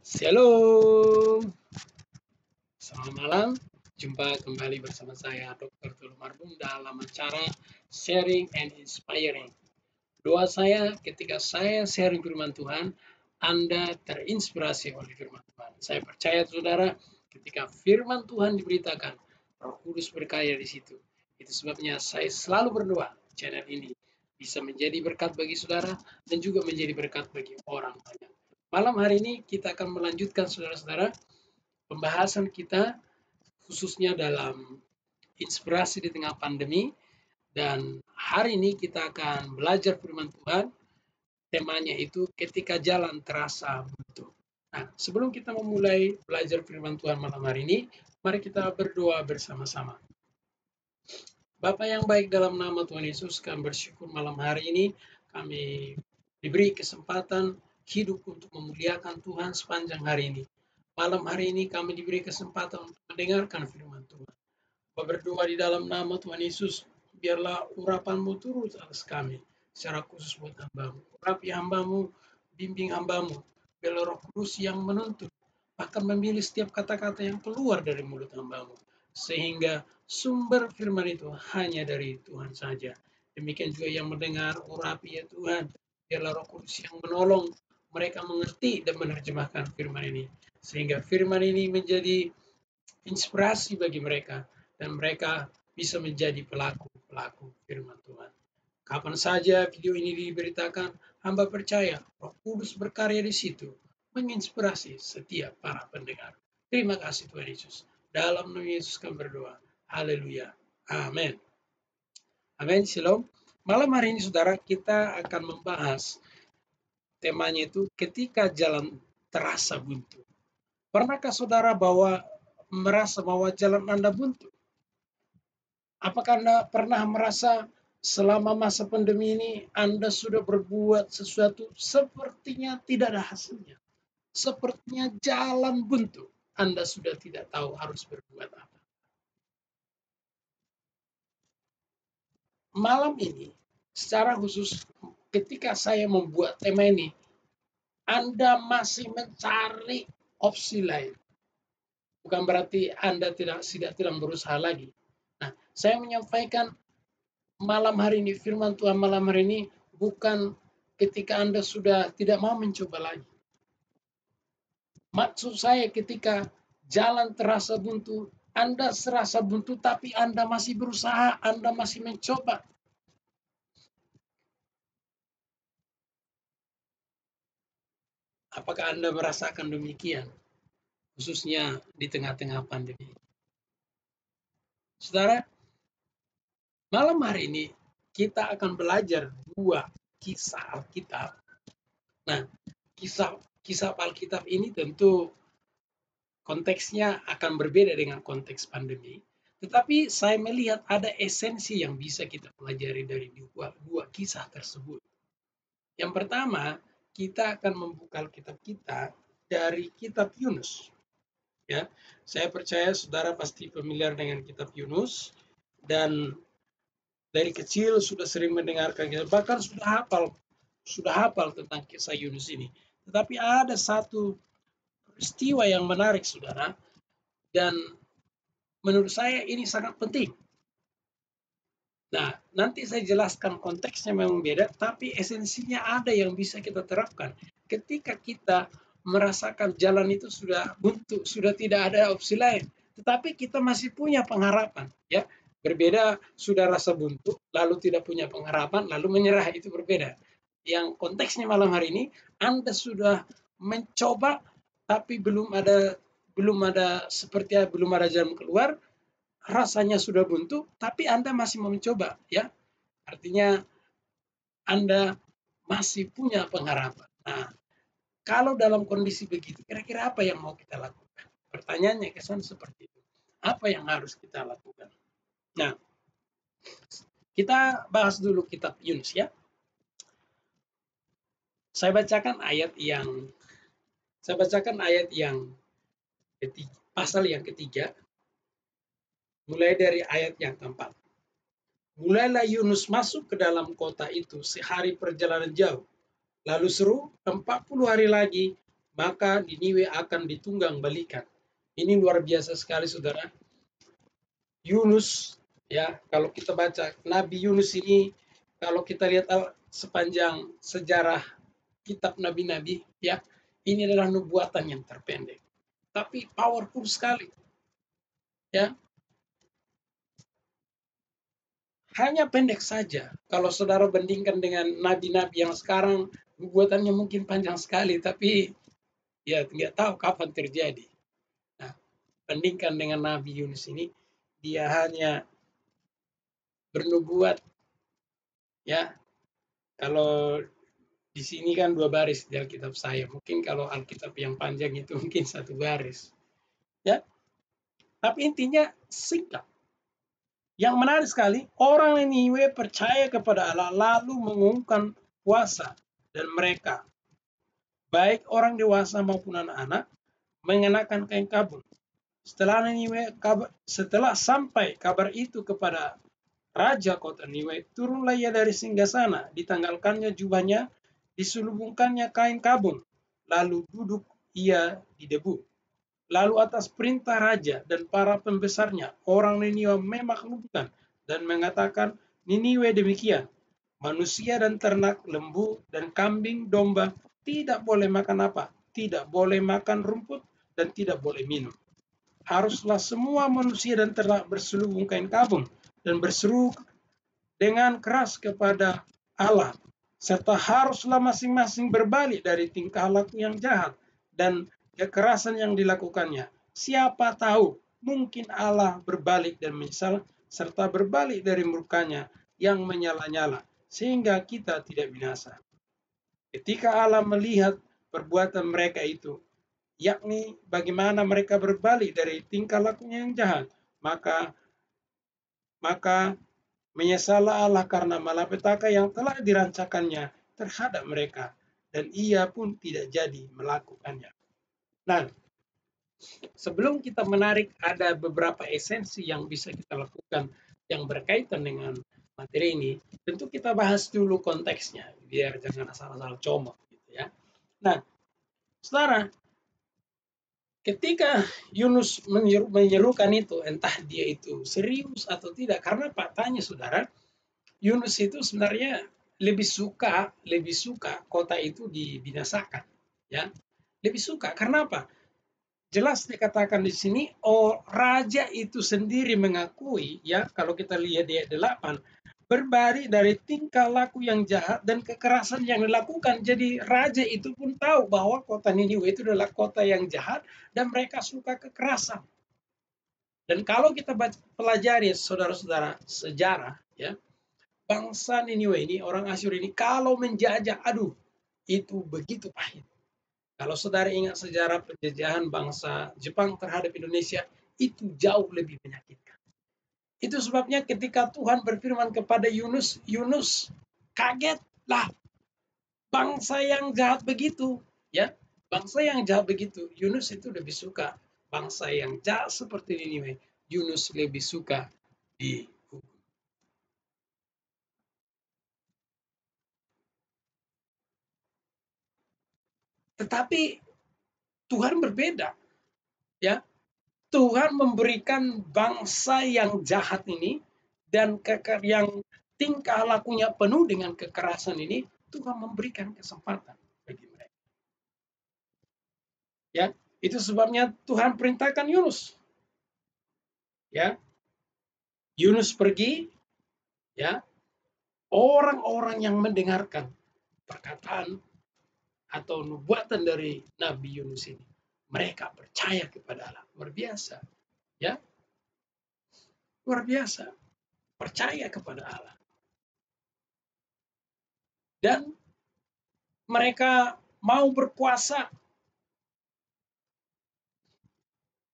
Shalom, selamat malam. Jumpa kembali bersama saya Dr. Tulu Marbung dalam acara Sharing and Inspiring. Doa saya ketika saya sharing firman Tuhan, Anda terinspirasi oleh firman Tuhan. Saya percaya saudara, ketika firman Tuhan diberitakan, Roh Kudus berkarya di situ. Itu sebabnya saya selalu berdoa channel ini bisa menjadi berkat bagi saudara dan juga menjadi berkat bagi orang banyak. Malam hari ini kita akan melanjutkan saudara-saudara pembahasan kita khususnya dalam inspirasi di tengah pandemi, dan hari ini kita akan belajar firman Tuhan. Temanya itu ketika jalan terasa buntu. Nah, sebelum kita memulai belajar firman Tuhan malam hari ini, mari kita berdoa bersama-sama. Bapa yang baik, dalam nama Tuhan Yesus kami bersyukur malam hari ini kami diberi kesempatan hidup untuk memuliakan Tuhan sepanjang hari ini. Malam hari ini kami diberi kesempatan untuk mendengarkan firman Tuhan. Bapa berdoa di dalam nama Tuhan Yesus, biarlah urapan-Mu turun atas kami, secara khusus buat hamba-Mu. Urapi hamba-Mu, bimbing hamba-Mu, biarlah Roh Kudus yang menuntun, bahkan memilih setiap kata-kata yang keluar dari mulut hamba-Mu, sehingga sumber firman itu hanya dari Tuhan saja. Demikian juga yang mendengar, urapi ya Tuhan, biarlah Roh Kudus yang menolong mereka mengerti dan menerjemahkan firman ini, sehingga firman ini menjadi inspirasi bagi mereka, dan mereka bisa menjadi pelaku-pelaku firman Tuhan. Kapan saja video ini diberitakan, hamba percaya Roh Kudus berkarya di situ, menginspirasi setiap para pendengar. Terima kasih Tuhan Yesus. Dalam nama Yesus kami berdoa. Haleluya. Amin. Amin. Shalom. Malam hari ini saudara, kita akan membahas temanya itu ketika jalan terasa buntu. Pernahkah saudara merasa bahwa jalan Anda buntu? Apakah Anda pernah merasa selama masa pandemi ini Anda sudah berbuat sesuatu sepertinya tidak ada hasilnya? Sepertinya jalan buntu. Anda sudah tidak tahu harus berbuat apa. Malam ini, secara khusus ketika saya membuat tema ini, Anda masih mencari opsi lain. Bukan berarti Anda tidak berusaha lagi. Nah, saya menyampaikan malam hari ini, firman Tuhan malam hari ini bukan ketika Anda sudah tidak mau mencoba lagi. Maksud saya ketika jalan terasa buntu, Anda serasa buntu tapi Anda masih berusaha, Anda masih mencoba. Apakah Anda merasakan demikian? Khususnya di tengah-tengah pandemi. Saudara, malam hari ini kita akan belajar dua kisah Alkitab. Nah, kisah Alkitab ini tentu konteksnya akan berbeda dengan konteks pandemi. Tetapi saya melihat ada esensi yang bisa kita pelajari dari dua kisah tersebut. Yang pertama, kita akan membuka Alkitab kita dari kitab Yunus. Ya, saya percaya saudara pasti familiar dengan kitab Yunus dan dari kecil sudah sering mendengarkan kita, bahkan sudah hafal tentang kisah Yunus ini. Tetapi ada satu peristiwa yang menarik saudara, dan menurut saya ini sangat penting. Nah, nanti saya jelaskan konteksnya memang beda, tapi esensinya ada yang bisa kita terapkan. Ketika kita merasakan jalan itu sudah buntu, sudah tidak ada opsi lain, tetapi kita masih punya pengharapan, ya. Berbeda sudah rasa buntu, lalu tidak punya pengharapan, lalu menyerah, itu berbeda. Yang konteksnya malam hari ini, Anda sudah mencoba, tapi belum ada jalan keluar, rasanya sudah buntu, tapi Anda masih mau mencoba, ya. Artinya Anda masih punya pengharapan. Nah, kalau dalam kondisi begitu, kira-kira apa yang mau kita lakukan? Pertanyaannya kesan seperti itu. Apa yang harus kita lakukan? Nah, kita bahas dulu kitab Yunus, ya. Saya bacakan ayat yang ketiga, pasal yang ketiga, mulai dari ayat yang keempat. Mulailah Yunus masuk ke dalam kota itu sehari perjalanan jauh. Lalu seru 40 hari lagi maka Niniwe akan ditunggang balikan. Ini luar biasa sekali, saudara. Yunus, ya, kalau kita baca Nabi Yunus ini, kalau kita lihat sepanjang sejarah kitab nabi-nabi, ya, ini adalah nubuatan yang terpendek, tapi powerful sekali, ya. Hanya pendek saja. Kalau saudara bandingkan dengan nabi-nabi yang sekarang, nubuatannya mungkin panjang sekali, tapi ya nggak tahu kapan terjadi. Nah, bandingkan dengan Nabi Yunus ini, dia hanya bernubuat, ya. Kalau di sini kan 2 baris di Alkitab saya. Mungkin kalau Alkitab yang panjang itu mungkin 1 baris. Ya, tapi intinya singkat. Yang menarik sekali, orang Niniwe percaya kepada Allah lalu mengumumkan puasa, dan mereka, baik orang dewasa maupun anak-anak, mengenakan kain kabung. Setelah sampai kabar itu kepada Raja kota Niwe, turunlah ia dari singgasana, ditanggalkannya jubahnya, diselubungkannya kain kabung, lalu duduk ia di debu. Lalu atas perintah raja dan para pembesarnya, orang Niniwe memaklumkan dan mengatakan, Niniwe demikian, manusia dan ternak, lembu dan kambing, domba, tidak boleh makan apa, tidak boleh makan rumput, dan tidak boleh minum. Haruslah semua manusia dan ternak berselubung kain kabung dan berseru dengan keras kepada Allah, serta haruslah masing-masing berbalik dari tingkah laku yang jahat dan kekerasan yang dilakukannya. Siapa tahu mungkin Allah berbalik dan menyesal, serta berbalik dari murkanya yang menyala-nyala, sehingga kita tidak binasa. Ketika Allah melihat perbuatan mereka itu, yakni bagaimana mereka berbalik dari tingkah lakunya yang jahat, maka menyesallah Allah karena malapetaka yang telah dirancakannya terhadap mereka, dan ia pun tidak jadi melakukannya. Nah, sebelum kita menarik, ada beberapa esensi yang bisa kita lakukan yang berkaitan dengan materi ini. Tentu kita bahas dulu konteksnya, biar jangan asal-asal comot, gitu ya. Nah, saudara, ketika Yunus menyerukan itu, entah dia itu serius atau tidak, karena faktanya, saudara, Yunus itu sebenarnya lebih suka kota itu dibinasakan, ya. Lebih suka karena apa? Jelas dikatakan di sini, raja itu sendiri mengakui, ya, kalau kita lihat di ayat 8, berbalik dari tingkah laku yang jahat dan kekerasan yang dilakukan. Jadi raja itu pun tahu bahwa kota Niniwe itu adalah kota yang jahat dan mereka suka kekerasan. Dan kalau kita pelajari, saudara-saudara, sejarah, ya, bangsa Niniwe ini, orang Asyur ini, kalau menjajah, aduh, itu begitu pahit. Kalau saudara ingat sejarah penjajahan bangsa Jepang terhadap Indonesia, itu jauh lebih menyakitkan. Itu sebabnya ketika Tuhan berfirman kepada Yunus, Yunus kaget lah, bangsa yang jahat begitu, ya, bangsa yang jahat begitu. Yunus itu lebih suka bangsa yang jahat seperti Niniwe. Yunus lebih suka di. Tetapi Tuhan berbeda, ya. Tuhan memberikan bangsa yang jahat ini dan yang tingkah lakunya penuh dengan kekerasan ini, Tuhan memberikan kesempatan bagi mereka. Ya, itu sebabnya Tuhan perintahkan Yunus. Ya, Yunus pergi, ya. Orang-orang yang mendengarkan perkataan atau nubuatan dari Nabi Yunus ini, mereka percaya kepada Allah. Luar biasa, ya. Luar biasa. Percaya kepada Allah. Dan mereka mau berpuasa.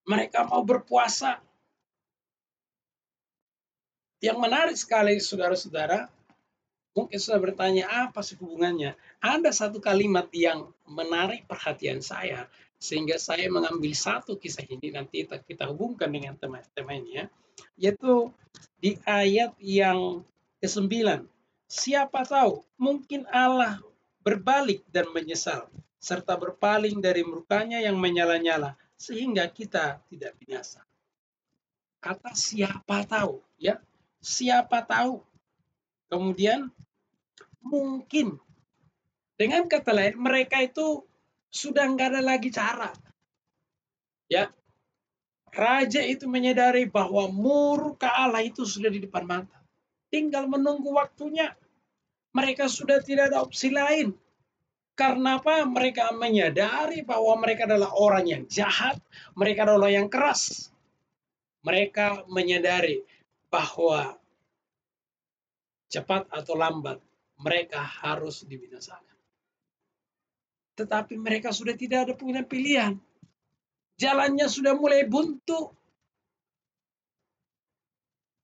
Mereka mau berpuasa. Yang menarik sekali, saudara-saudara, mungkin sudah bertanya, apa sih hubungannya? Ada satu kalimat yang menarik perhatian saya, sehingga saya mengambil satu kisah ini, nanti kita hubungkan dengan tema ini, ya. Yaitu di ayat yang ke-9. Siapa tahu, mungkin Allah berbalik dan menyesal, serta berpaling dari murkanya yang menyala-nyala, sehingga kita tidak binasa. Kata siapa tahu, ya, siapa tahu. Kemudian mungkin, dengan kata lain, mereka itu sudah nggak ada lagi cara. Ya, raja itu menyadari bahwa murka Allah itu sudah di depan mata. Tinggal menunggu waktunya. Mereka sudah tidak ada opsi lain. Karena apa? Mereka menyadari bahwa mereka adalah orang yang jahat, mereka adalah yang keras. Mereka menyadari bahwa cepat atau lambat mereka harus dibinasakan. Tetapi mereka sudah tidak ada punya pilihan. Jalannya sudah mulai buntu.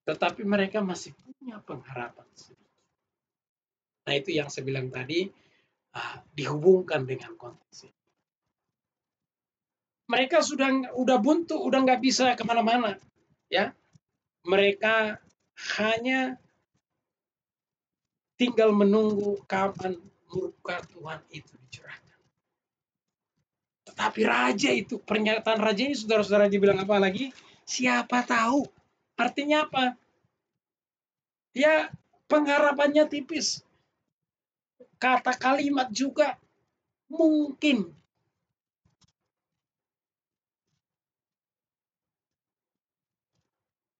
Tetapi mereka masih punya pengharapan. Nah, itu yang saya bilang tadi, dihubungkan dengan konteks. Mereka udah buntu, udah nggak bisa kemana-mana, ya. Mereka hanya tinggal menunggu kapan murka Tuhan itu dicurahkan. Tetapi raja itu, pernyataan raja ini, saudara-saudara bilang apa lagi? Siapa tahu. Artinya apa? Ya, pengharapannya tipis. Kata kalimat juga mungkin.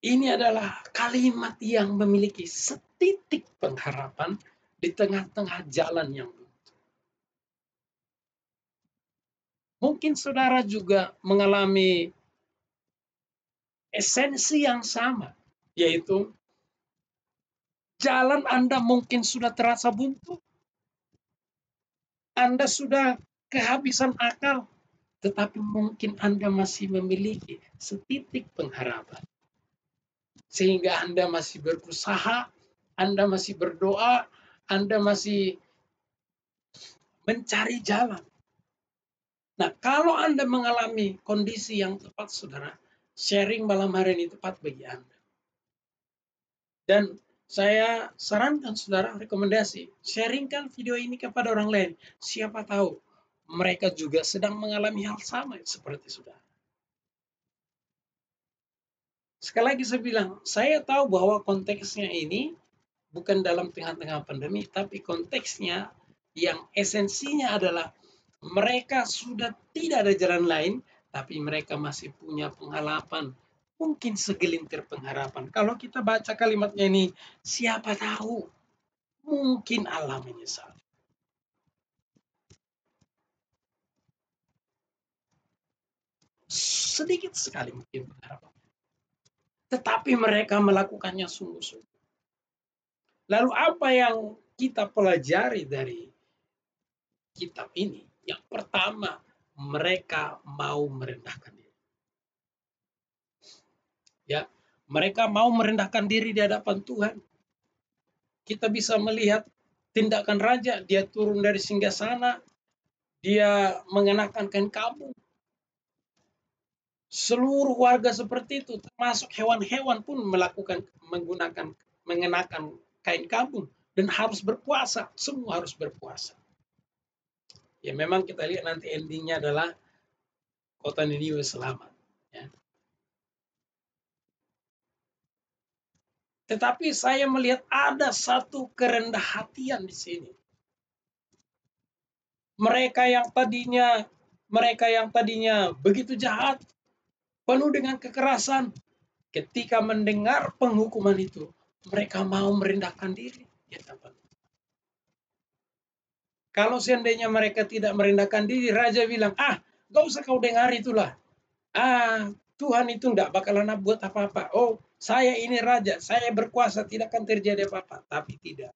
Ini adalah kalimat yang memiliki setitik pengharapan di tengah-tengah jalan yang buntu. Mungkin saudara juga mengalami esensi yang sama, yaitu jalan Anda mungkin sudah terasa buntu, Anda sudah kehabisan akal, tetapi mungkin Anda masih memiliki setitik pengharapan. Sehingga Anda masih berusaha, Anda masih berdoa, Anda masih mencari jalan. Nah, kalau Anda mengalami kondisi yang tepat, saudara, sharing malam hari ini tepat bagi Anda. Dan saya sarankan saudara, rekomendasi, sharingkan video ini kepada orang lain. Siapa tahu mereka juga sedang mengalami hal sama seperti saudara. Sekali lagi saya bilang, saya tahu bahwa konteksnya ini bukan dalam tengah-tengah pandemi, tapi konteksnya yang esensinya adalah mereka sudah tidak ada jalan lain, tapi mereka masih punya pengharapan. Mungkin segelintir pengharapan. Kalau kita baca kalimatnya ini, siapa tahu mungkin Allah menyesal. Sedikit sekali mungkin pengharapan. Tetapi mereka melakukannya sungguh-sungguh. Lalu apa yang kita pelajari dari kitab ini? Yang pertama, mereka mau merendahkan diri. Ya, mereka mau merendahkan diri di hadapan Tuhan. Kita bisa melihat tindakan raja, dia turun dari singgasana, dia mengenakan kain kabung. Seluruh warga seperti itu, termasuk hewan-hewan pun mengenakan kain kabung dan harus berpuasa, semua harus berpuasa. Ya, memang kita lihat nanti endingnya adalah kota Niniwe selamat. Ya. Tetapi saya melihat ada satu kerendah hatian di sini. Mereka yang tadinya begitu jahat, penuh dengan kekerasan, ketika mendengar penghukuman itu, mereka mau merendahkan diri. Ya, kalau seandainya mereka tidak merendahkan diri, raja bilang, gak usah kau dengar itulah. Tuhan itu enggak bakalan buat apa-apa. Oh, saya ini raja, saya berkuasa, tidak akan terjadi apa-apa. Tapi tidak.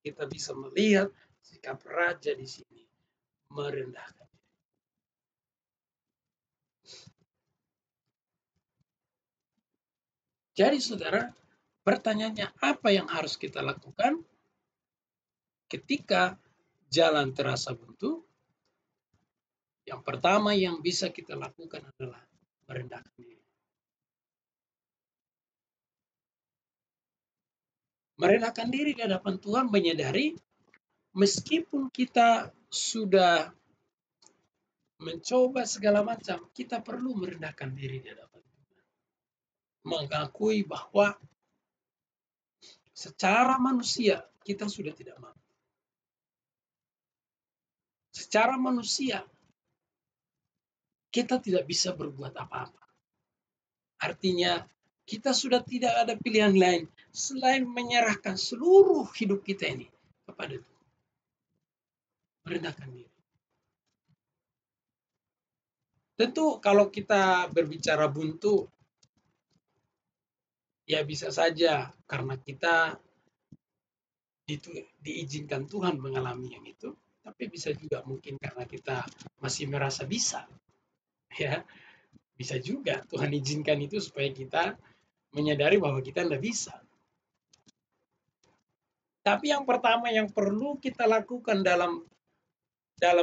Kita bisa melihat sikap raja di sini merendahkan. Jadi saudara, pertanyaannya apa yang harus kita lakukan ketika jalan terasa buntu? Yang pertama yang bisa kita lakukan adalah merendahkan diri. Merendahkan diri di hadapan Tuhan, menyadari meskipun kita sudah mencoba segala macam, kita perlu merendahkan diri di hadapan Tuhan. Mengakui bahwa secara manusia kita sudah tidak mampu. Secara manusia kita tidak bisa berbuat apa-apa. Artinya kita sudah tidak ada pilihan lain selain menyerahkan seluruh hidup kita ini kepada Tuhan. Merendahkan diri. Tentu kalau kita berbicara buntu, ya bisa saja karena kita diizinkan Tuhan mengalami yang itu, tapi bisa juga mungkin karena kita masih merasa bisa, ya bisa juga Tuhan izinkan itu supaya kita menyadari bahwa kita tidak bisa. Tapi yang pertama yang perlu kita lakukan dalam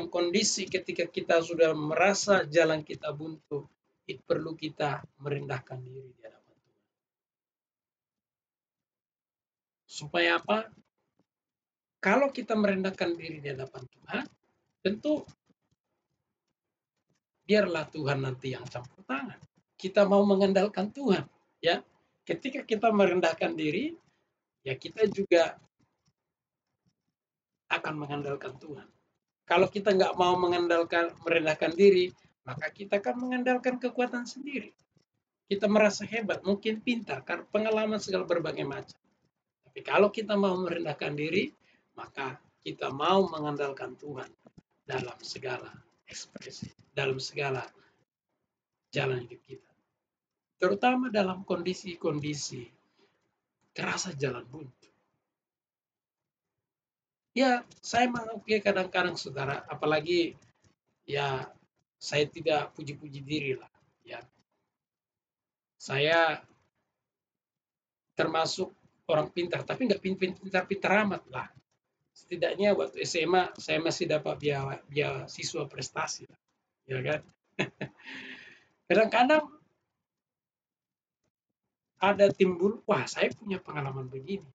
kondisi ketika kita sudah merasa jalan kita buntu, itu perlu kita merendahkan diri di hadapan Tuhan. Supaya apa? Kalau kita merendahkan diri di hadapan Tuhan, tentu biarlah Tuhan nanti yang campur tangan. Kita mau mengandalkan Tuhan, ya. Ketika kita merendahkan diri, ya kita juga akan mengandalkan Tuhan. Kalau kita nggak mau merendahkan diri, maka kita akan mengandalkan kekuatan sendiri. Kita merasa hebat, mungkin pintar, karena pengalaman segala berbagai macam. Tapi kalau kita mau merendahkan diri, maka kita mau mengandalkan Tuhan dalam segala ekspresi, dalam segala jalan hidup kita. Terutama dalam kondisi-kondisi terasa jalan buntu. Ya, saya mengakui kadang-kadang saudara, apalagi ya saya tidak puji-puji diri lah. Ya, saya termasuk orang pintar, tapi nggak pintar-pintar amat lah. Setidaknya waktu SMA saya masih dapat beasiswa prestasi lah, ya kan? Kadang-kadang ada timbul, wah saya punya pengalaman begini.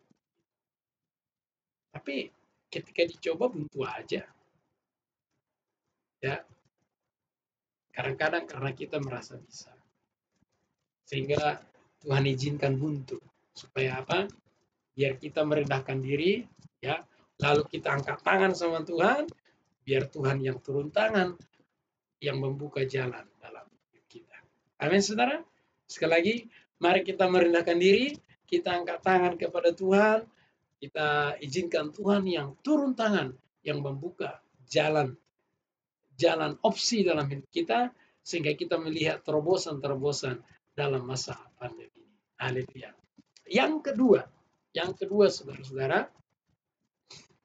Tapi ketika dicoba buntu aja. Ya, kadang-kadang karena kita merasa bisa. Sehingga Tuhan izinkan buntu. Supaya apa? Biar kita merendahkan diri, ya. Lalu kita angkat tangan sama Tuhan, biar Tuhan yang turun tangan, yang membuka jalan dalam hidup kita. Amin, saudara. Sekali lagi, mari kita merendahkan diri, kita angkat tangan kepada Tuhan, kita izinkan Tuhan yang turun tangan, yang membuka jalan opsi dalam hidup kita, sehingga kita melihat terobosan-terobosan dalam masa pandemi ini. Haleluya. Yang kedua saudara-saudara,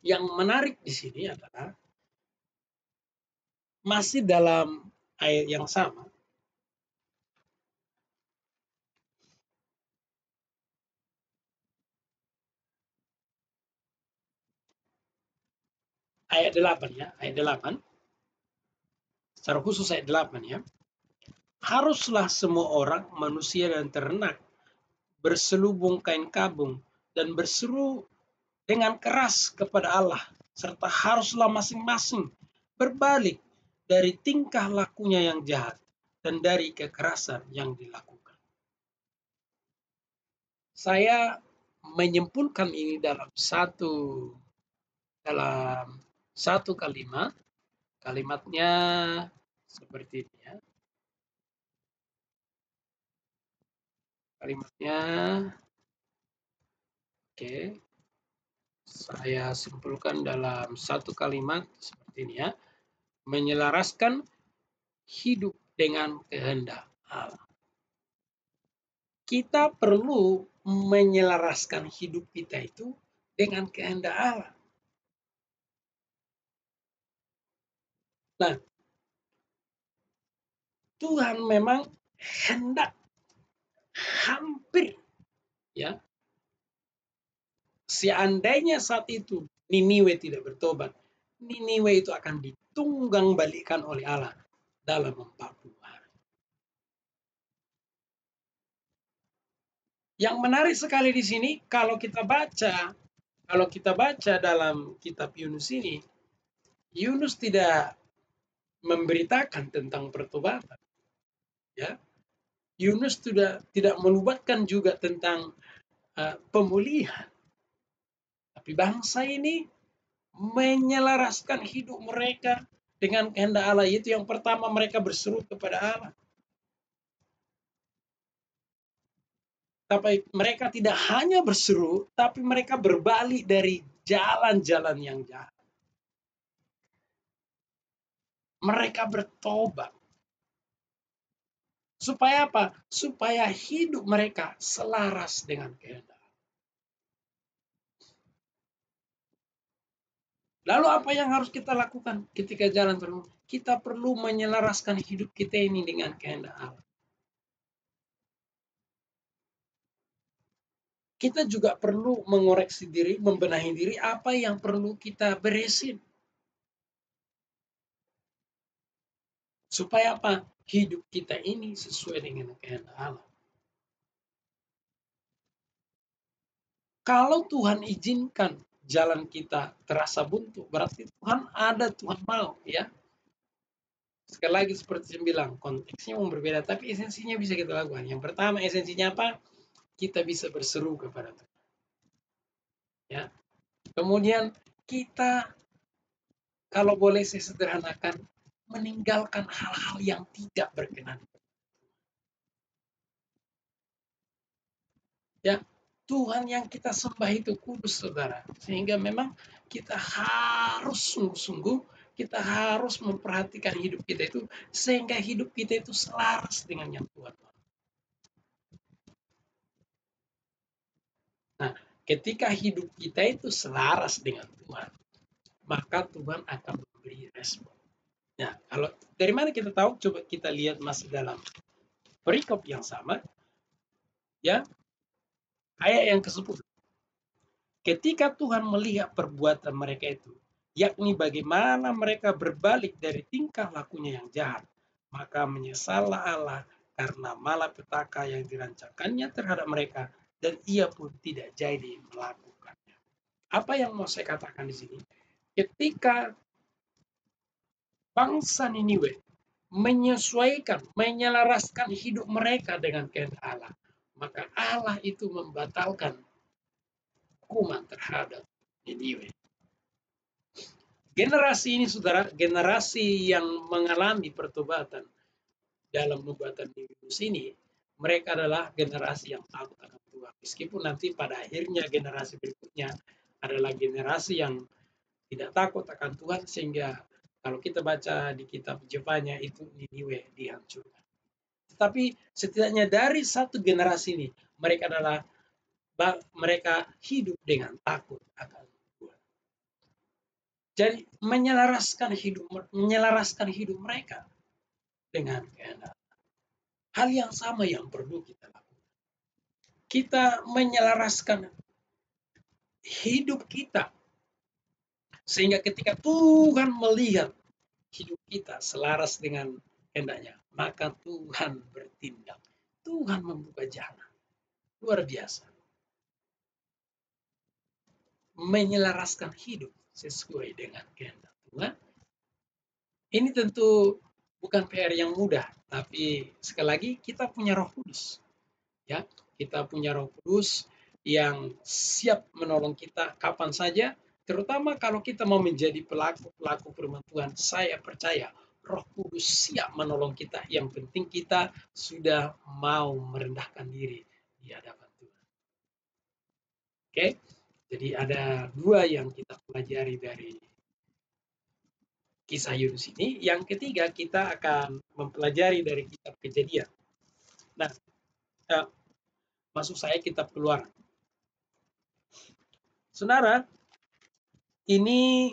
yang menarik di sini adalah masih dalam ayat yang sama. Ayat 8 ya, ayat 8. Secara khusus ayat 8 ya. Haruslah semua orang, manusia dan ternak, berselubung kain kabung dan berseru dengan keras kepada Allah, serta haruslah masing-masing berbalik dari tingkah lakunya yang jahat dan dari kekerasan yang dilakukan. Saya menyimpulkan ini dalam satu kalimat. Kalimatnya seperti ini ya. Kalimatnya, oke. Saya simpulkan dalam satu kalimat seperti ini ya. Menyelaraskan hidup dengan kehendak Allah. Kita perlu menyelaraskan hidup kita itu dengan kehendak Allah. Nah, Tuhan memang hendak hampir ya, seandainya saat itu Niniwe tidak bertobat, Niniwe itu akan ditunggang balikan oleh Allah dalam 40 hari. Yang menarik sekali di sini, kalau kita baca dalam kitab Yunus ini, Yunus tidak memberitakan tentang pertobatan. Ya, Yunus sudah tidak menubatkan juga tentang pemulihan. Tapi bangsa ini menyelaraskan hidup mereka dengan kehendak Allah. Itu yang pertama, mereka berseru kepada Allah. Tapi mereka tidak hanya berseru, tapi mereka berbalik dari jalan-jalan yang jahat. Mereka bertobat. Supaya apa? Supaya hidup mereka selaras dengan kehendak. Lalu apa yang harus kita lakukan ketika jalan terus? Kita perlu menyelaraskan hidup kita ini dengan kehendak Allah. Kita juga perlu mengoreksi diri, membenahi diri apa yang perlu kita beresin. Supaya apa? Hidup kita ini sesuai dengan kehendak Allah. Kalau Tuhan izinkan jalan kita terasa buntu, berarti Tuhan mau, ya. Sekali lagi seperti saya bilang, konteksnya berbeda, tapi esensinya bisa kita lakukan. Yang pertama, esensinya apa? Kita bisa berseru kepada Tuhan. Ya. Kemudian kita, kalau boleh saya sederhanakan, meninggalkan hal-hal yang tidak berkenan. Ya, Tuhan yang kita sembah itu kudus, saudara. Sehingga memang kita harus sungguh-sungguh, kita harus memperhatikan hidup kita itu, sehingga hidup kita itu selaras dengan yang Tuhan. Nah, ketika hidup kita itu selaras dengan Tuhan, maka Tuhan akan memberi respon. Nah, kalau dari mana kita tahu? Coba kita lihat masih dalam perikop yang sama, ya, ayat yang ke-10. Ketika Tuhan melihat perbuatan mereka itu, yakni bagaimana mereka berbalik dari tingkah lakunya yang jahat, maka menyesallah Allah karena malapetaka yang dirancangkannya terhadap mereka, dan ia pun tidak jadi melakukannya. Apa yang mau saya katakan di sini? Ketika bangsa Niniwe menyesuaikan, menyelaraskan hidup mereka dengan kehendak Allah, maka Allah itu membatalkan hukuman terhadap Niniwe. Generasi ini, saudara, generasi yang mengalami pertobatan dalam nubuatan Yunus ini, mereka adalah generasi yang takut akan Tuhan. Meskipun nanti pada akhirnya generasi berikutnya adalah generasi yang tidak takut akan Tuhan, sehingga kalau kita baca di kitab Jefanya itu Niniwe dihancurkan. Tetapi setidaknya dari satu generasi ini, mereka hidup dengan takut akan Tuhan. Jadi menyelaraskan hidup mereka dengan kehendak. Hal yang sama yang perlu kita lakukan. Kita menyelaraskan hidup kita sehingga ketika Tuhan melihat hidup kita selaras dengan kehendaknya, maka Tuhan bertindak. Tuhan membuka jalan. Luar biasa. Menyelaraskan hidup sesuai dengan kehendak Tuhan. Ini tentu bukan PR yang mudah, tapi sekali lagi kita punya Roh Kudus. Ya, kita punya Roh Kudus yang siap menolong kita kapan saja, terutama kalau kita mau menjadi pelaku firman Tuhan. Saya percaya Roh Kudus siap menolong kita. Yang penting kita sudah mau merendahkan diri di hadapan Tuhan. Oke, jadi ada dua yang kita pelajari dari kisah Yunus ini. Yang ketiga, kita akan mempelajari dari kitab Kejadian. Nah, maksud saya kitab Keluaran. Saudara, ini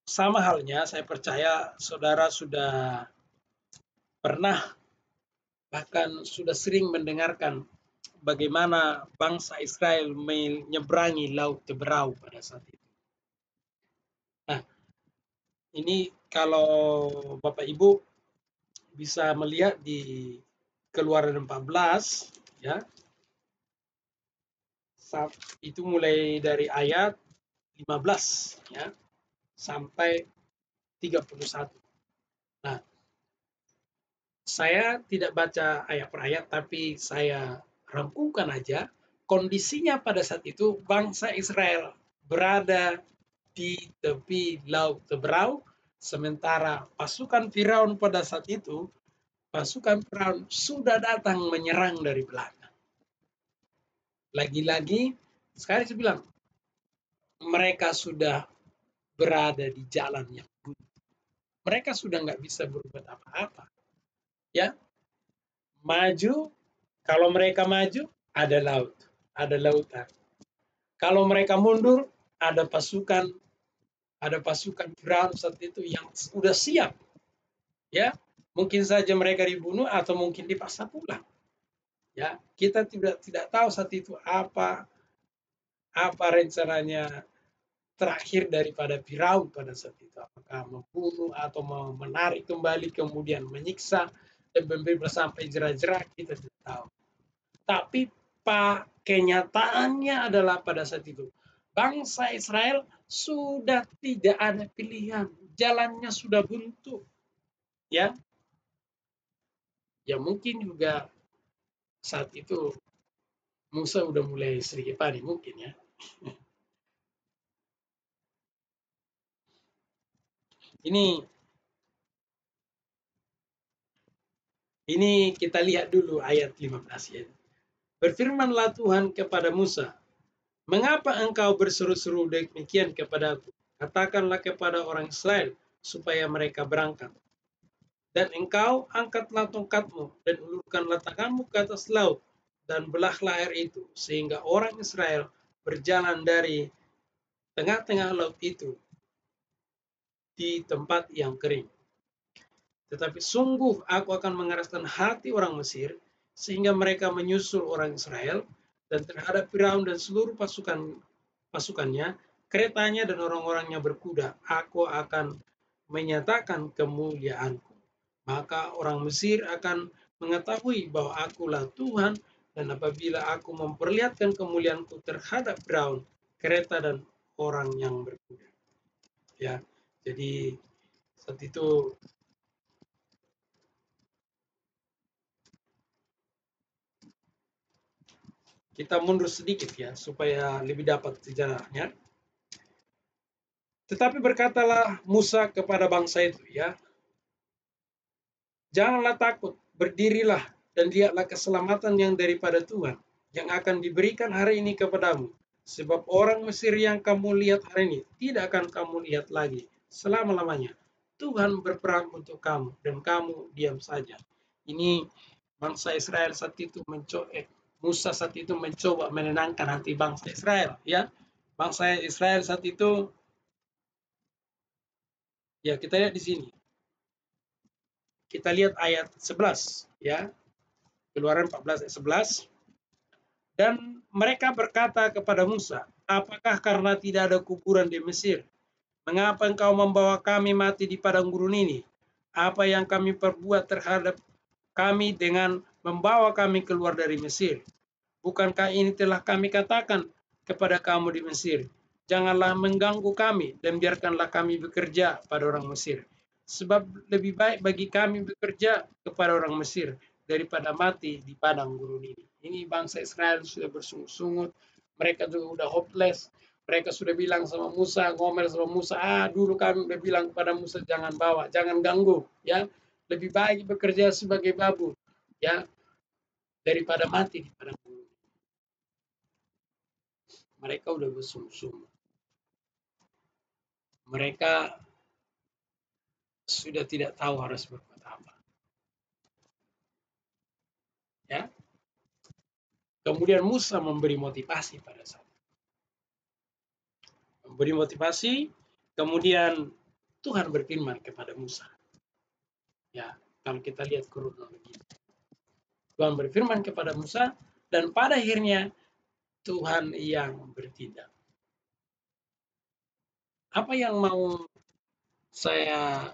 sama halnya, saya percaya saudara sudah pernah, bahkan sudah sering mendengarkan bagaimana bangsa Israel menyeberangi Laut Teberau pada saat itu. Nah, ini kalau Bapak Ibu bisa melihat di Keluaran 14, ya, itu mulai dari ayat 15, ya, sampai 31. Nah, saya tidak baca ayat per ayat, tapi saya rangkumkan aja. Kondisinya pada saat itu bangsa Israel berada di tepi Laut Teberau, sementara pasukan Firaun pada saat itu, pasukan Firaun sudah datang menyerang dari belakang. Lagi-lagi, sekali saya bilang, mereka sudah berada di jalan yang buntu. Mereka sudah nggak bisa berbuat apa-apa. Ya, maju, kalau mereka maju, ada laut, ada lautan. Kalau mereka mundur, ada pasukan, Firaun saat itu yang sudah siap. Ya, mungkin saja mereka dibunuh atau mungkin dipaksa pulang. Ya, kita tidak tahu saat itu apa rencananya terakhir daripada Firaun pada saat itu. Apakah membunuh atau menarik kembali kemudian menyiksa dan membebas sampai jerat-jerat, kita tidak tahu. Tapi kenyataannya adalah pada saat itu bangsa Israel sudah tidak ada pilihan, jalannya sudah buntu. Ya, ya mungkin juga saat itu Musa udah mulai sedikit panik mungkin ya. Ini kita lihat dulu ayat 15 ya. Berfirmanlah Tuhan kepada Musa, mengapa engkau berseru-seru demikian kepadaku? Katakanlah kepada orang Israel supaya mereka berangkat. Dan engkau angkatlah tongkatmu dan ulurkanlah tanganmu ke atas laut dan belahlah air itu, sehingga orang Israel berjalan dari tengah-tengah laut itu di tempat yang kering. Tetapi sungguh aku akan mengeraskan hati orang Mesir, sehingga mereka menyusul orang Israel, dan terhadap Firaun dan seluruh pasukannya, keretanya dan orang-orangnya berkuda, aku akan menyatakan kemuliaanku. Maka orang Mesir akan mengetahui bahwa akulah Tuhan, dan apabila aku memperlihatkan kemuliaanku terhadap Firaun, kereta dan orang yang berkuda. Ya, jadi saat itu kita mundur sedikit ya, supaya lebih dapat sejarahnya. Tetapi berkatalah Musa kepada bangsa itu ya, janganlah takut, berdirilah dan lihatlah keselamatan yang daripada Tuhan, yang akan diberikan hari ini kepadamu. Sebab orang Mesir yang kamu lihat hari ini, tidak akan kamu lihat lagi selama-lamanya. Tuhan berperang untuk kamu, dan kamu diam saja. Ini bangsa Israel saat itu Musa saat itu mencoba menenangkan hati bangsa Israel, ya. Bangsa Israel saat itu, ya kita lihat di sini. Kita lihat ayat 11, ya. Keluaran 14 ayat 11. Dan mereka berkata kepada Musa, apakah karena tidak ada kuburan di Mesir? Mengapa engkau membawa kami mati di padang gurun ini? Apa yang kami perbuat terhadap kami dengan membawa kami keluar dari Mesir? Bukankah ini telah kami katakan kepada kamu di Mesir? Janganlah mengganggu kami dan biarkanlah kami bekerja pada orang Mesir. Sebab lebih baik bagi kami bekerja kepada orang Mesir daripada mati di padang gurun ini. Ini bangsa Israel sudah bersungut-sungut. Mereka juga udah hopeless. Mereka sudah bilang sama Musa, ngomel sama Musa, dulu kami udah bilang kepada Musa jangan bawa, jangan ganggu, ya. Lebih baik bekerja sebagai babu, ya, daripada mati di padang gurun. Mereka udah bersungguh-sungguh. Mereka sudah tidak tahu harus berbuat apa. Ya. Kemudian Musa memberi motivasi pada saat itu. Memberi motivasi, kemudian Tuhan berfirman kepada Musa. Ya, kalau kita lihat kronologi. Tuhan berfirman kepada Musa, dan pada akhirnya Tuhan yang bertindak. Apa yang mau saya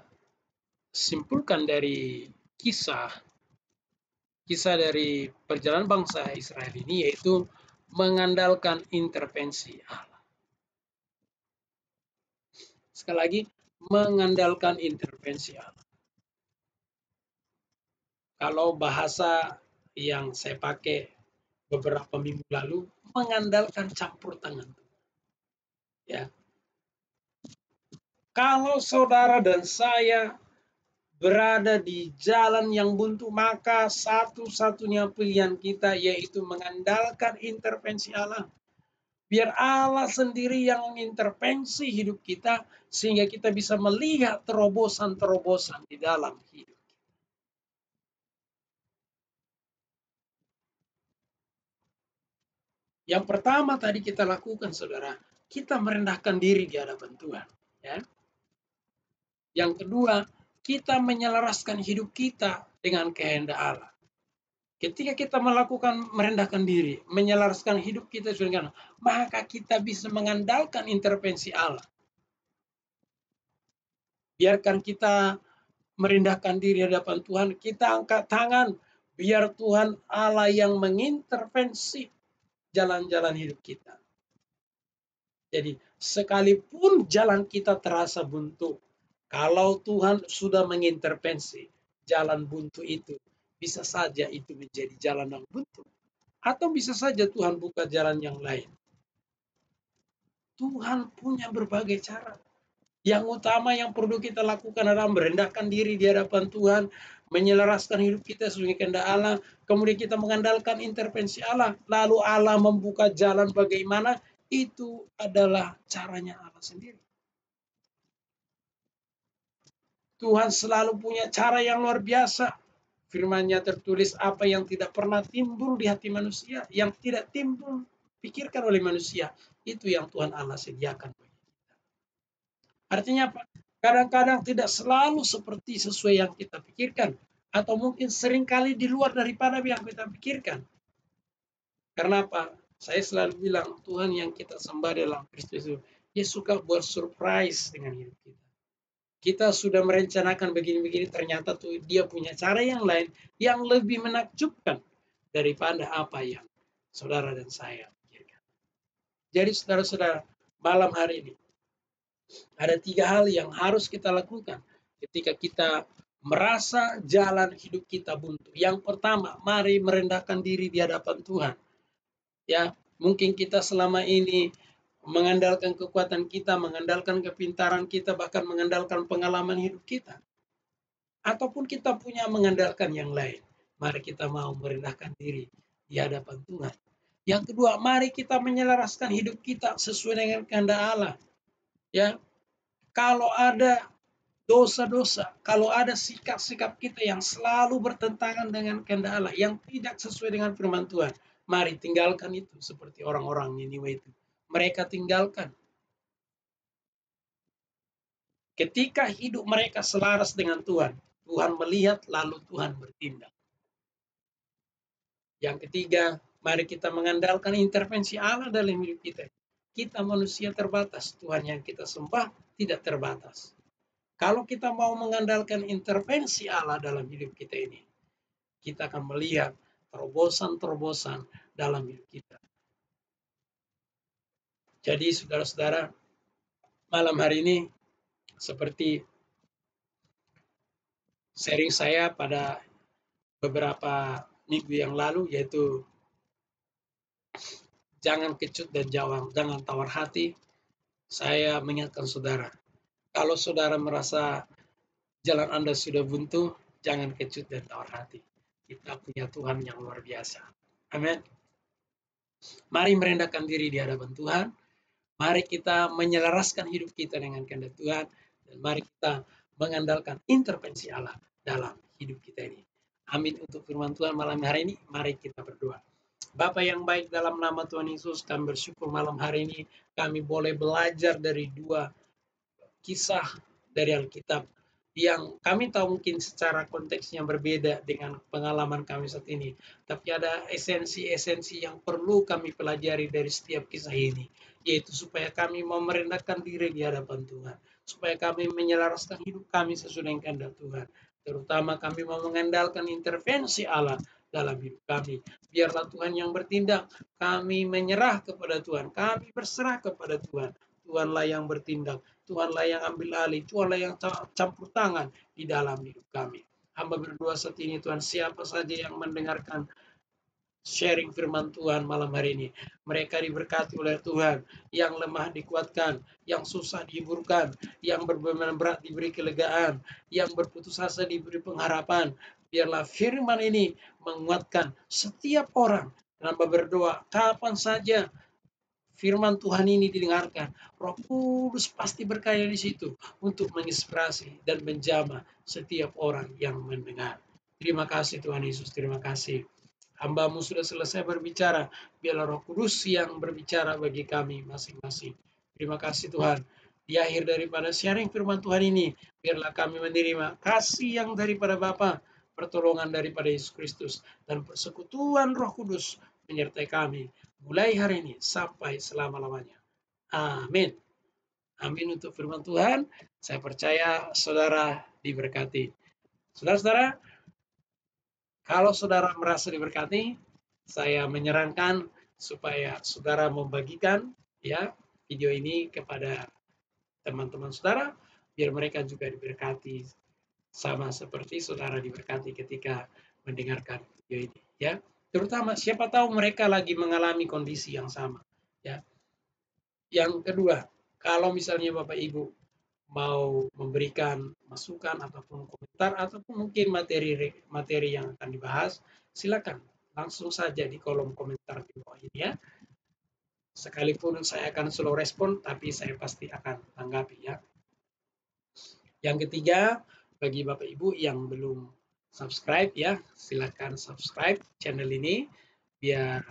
simpulkan dari kisah dari perjalanan bangsa Israel ini, yaitu mengandalkan intervensi Allah. Sekali lagi, mengandalkan intervensi Allah. Kalau bahasa yang saya pakai beberapa minggu lalu, mengandalkan campur tangan. Ya, kalau saudara dan saya berada di jalan yang buntu, maka satu-satunya pilihan kita yaitu mengandalkan intervensi Allah. Biar Allah sendiri yang mengintervensi hidup kita, sehingga kita bisa melihat terobosan-terobosan di dalam hidup. Yang pertama tadi kita lakukan, saudara, kita merendahkan diri di hadapan Tuhan. Ya. Yang kedua, kita menyelaraskan hidup kita dengan kehendak Allah. Ketika kita melakukan merendahkan diri, menyelaraskan hidup kita dengan, maka kita bisa mengandalkan intervensi Allah. Biarkan kita merendahkan diri di hadapan Tuhan, kita angkat tangan, biar Tuhan Allah yang mengintervensi jalan-jalan hidup kita. Jadi sekalipun jalan kita terasa buntu, kalau Tuhan sudah mengintervensi jalan buntu itu, bisa saja itu menjadi jalan yang buntu. Atau bisa saja Tuhan buka jalan yang lain. Tuhan punya berbagai cara. Yang utama yang perlu kita lakukan adalah merendahkan diri di hadapan Tuhan, menyelaraskan hidup kita sesuai kehendak Allah, kemudian kita mengandalkan intervensi Allah, lalu Allah membuka jalan bagaimana, itu adalah caranya Allah sendiri. Tuhan selalu punya cara yang luar biasa. Firman-Nya tertulis apa yang tidak pernah timbul di hati manusia, yang tidak timbul pikirkan oleh manusia, itu yang Tuhan Allah sediakan. Artinya apa? Kadang-kadang tidak selalu seperti sesuai yang kita pikirkan, atau mungkin seringkali di luar daripada yang kita pikirkan. Karena apa? Saya selalu bilang, Tuhan yang kita sembah dalam Kristus itu, Dia suka buat surprise dengan hidup kita. Kita sudah merencanakan begini-begini, ternyata tuh Dia punya cara yang lain yang lebih menakjubkan daripada apa yang saudara dan saya pikirkan. Jadi saudara-saudara, malam hari ini ada 3 hal yang harus kita lakukan ketika kita merasa jalan hidup kita buntu. Yang pertama, mari merendahkan diri di hadapan Tuhan. Ya, mungkin kita selama ini mengandalkan kekuatan kita, mengandalkan kepintaran kita, bahkan mengandalkan pengalaman hidup kita. Ataupun kita punya mengandalkan yang lain. Mari kita mau merendahkan diri di hadapan Tuhan. Yang kedua, mari kita menyelaraskan hidup kita sesuai dengan kehendak Allah. Ya, kalau ada dosa-dosa, kalau ada sikap-sikap kita yang selalu bertentangan dengan kehendak Allah, yang tidak sesuai dengan firman Tuhan, mari tinggalkan itu seperti orang-orang Niniwe itu. Mereka tinggalkan. Ketika hidup mereka selaras dengan Tuhan, Tuhan melihat lalu Tuhan bertindak. Yang ketiga, mari kita mengandalkan intervensi Allah dalam hidup kita. Kita manusia terbatas, Tuhan yang kita sembah tidak terbatas. Kalau kita mau mengandalkan intervensi Allah dalam hidup kita ini, kita akan melihat terobosan-terobosan dalam hidup kita. Jadi saudara-saudara, malam hari ini seperti sharing saya pada beberapa minggu yang lalu, yaitu jangan kecut dan jangan tawar hati. Saya mengingatkan saudara, kalau saudara merasa jalan Anda sudah buntu, jangan kecut dan tawar hati. Kita punya Tuhan yang luar biasa. Amin. Mari merendahkan diri di hadapan Tuhan. Mari kita menyelaraskan hidup kita dengan kehendak Tuhan. Dan mari kita mengandalkan intervensi Allah dalam hidup kita ini. Amin untuk firman Tuhan malam hari ini. Mari kita berdoa. Bapa yang baik, dalam nama Tuhan Yesus, kami bersyukur malam hari ini kami boleh belajar dari 2 kisah dari Alkitab yang kami tahu mungkin secara konteksnya berbeda dengan pengalaman kami saat ini. Tapi ada esensi-esensi yang perlu kami pelajari dari setiap kisah ini, yaitu supaya kami mau merendahkan diri di hadapan Tuhan, supaya kami menyelaraskan hidup kami sesuai dengan kehendak Tuhan. Terutama kami mau mengandalkan intervensi Allah dalam hidup kami. Biarlah Tuhan yang bertindak, kami menyerah kepada Tuhan, kami berserah kepada Tuhan. Tuhanlah yang bertindak, Tuhanlah yang ambil alih, Tuhanlah yang campur tangan di dalam hidup kami. Hamba berdoa saat ini Tuhan, siapa saja yang mendengarkan sharing firman Tuhan malam hari ini. Mereka diberkati oleh Tuhan, yang lemah dikuatkan, yang susah dihiburkan, yang berbeban berat diberi kelegaan, yang berputus asa diberi pengharapan. Biarlah firman ini menguatkan setiap orang. Hamba berdoa, kapan saja firman Tuhan ini didengarkan, Roh Kudus pasti berkarya di situ untuk menginspirasi dan menjamah setiap orang yang mendengar. Terima kasih Tuhan Yesus, terima kasih. Hamba-Mu sudah selesai berbicara, biarlah Roh Kudus yang berbicara bagi kami masing-masing. Terima kasih Tuhan. Di akhir daripada sharing firman Tuhan ini, biarlah kami menerima kasih yang daripada Bapa, pertolongan daripada Yesus Kristus, dan persekutuan Roh Kudus menyertai kami mulai hari ini sampai selama-lamanya. Amin. Amin untuk firman Tuhan. Saya percaya saudara diberkati. Saudara-saudara, kalau saudara merasa diberkati, saya menyarankan supaya saudara membagikan ya video ini kepada teman-teman saudara, biar mereka juga diberkati sama seperti saudara diberkati ketika mendengarkan video ini ya. Terutama siapa tahu mereka lagi mengalami kondisi yang sama ya. Yang kedua, kalau misalnya Bapak Ibu mau memberikan masukan ataupun komentar ataupun mungkin materi yang akan dibahas, silakan langsung saja di kolom komentar di bawah ini ya. Sekalipun saya akan slow respon, tapi saya pasti akan tanggapi ya. Yang ketiga, bagi Bapak Ibu yang belum subscribe ya, silakan subscribe channel ini biar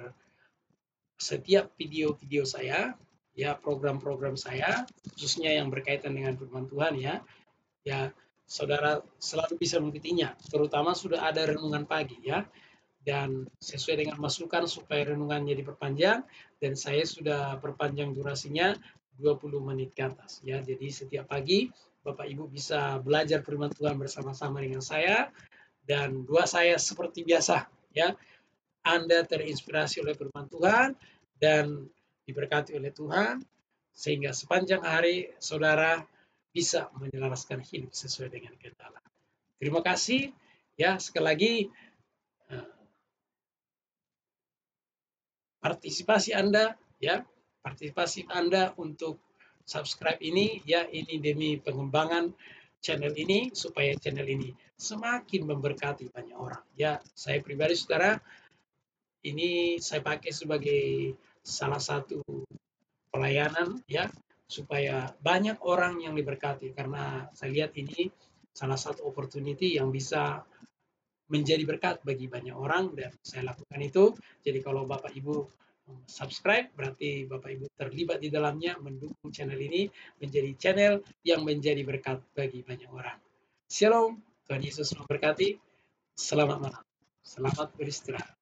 setiap video-video saya, ya program-program saya, khususnya yang berkaitan dengan firman Tuhan ya saudara selalu bisa mengikutinya. Terutama sudah ada renungan pagi ya, dan sesuai dengan masukan supaya renungannya diperpanjang, dan saya sudah perpanjang durasinya 20 menit ke atas ya. Jadi setiap pagi Bapak Ibu bisa belajar firman Tuhan bersama-sama dengan saya, dan doa saya seperti biasa ya, Anda terinspirasi oleh firman Tuhan dan diberkati oleh Tuhan sehingga sepanjang hari saudara bisa menyelaraskan hidup sesuai dengan kehendak Allah. Terima kasih ya, sekali lagi partisipasi Anda untuk subscribe ini ya, ini demi pengembangan channel ini supaya channel ini semakin memberkati banyak orang ya. Saya pribadi saudara, ini saya pakai sebagai salah satu pelayanan ya, supaya banyak orang yang diberkati, karena saya lihat ini salah satu opportunity yang bisa menjadi berkat bagi banyak orang, dan saya lakukan itu. Jadi kalau Bapak Ibu subscribe, berarti Bapak Ibu terlibat di dalamnya, mendukung channel ini menjadi channel yang menjadi berkat bagi banyak orang. Shalom, Tuhan Yesus memberkati. Selamat malam. Selamat beristirahat.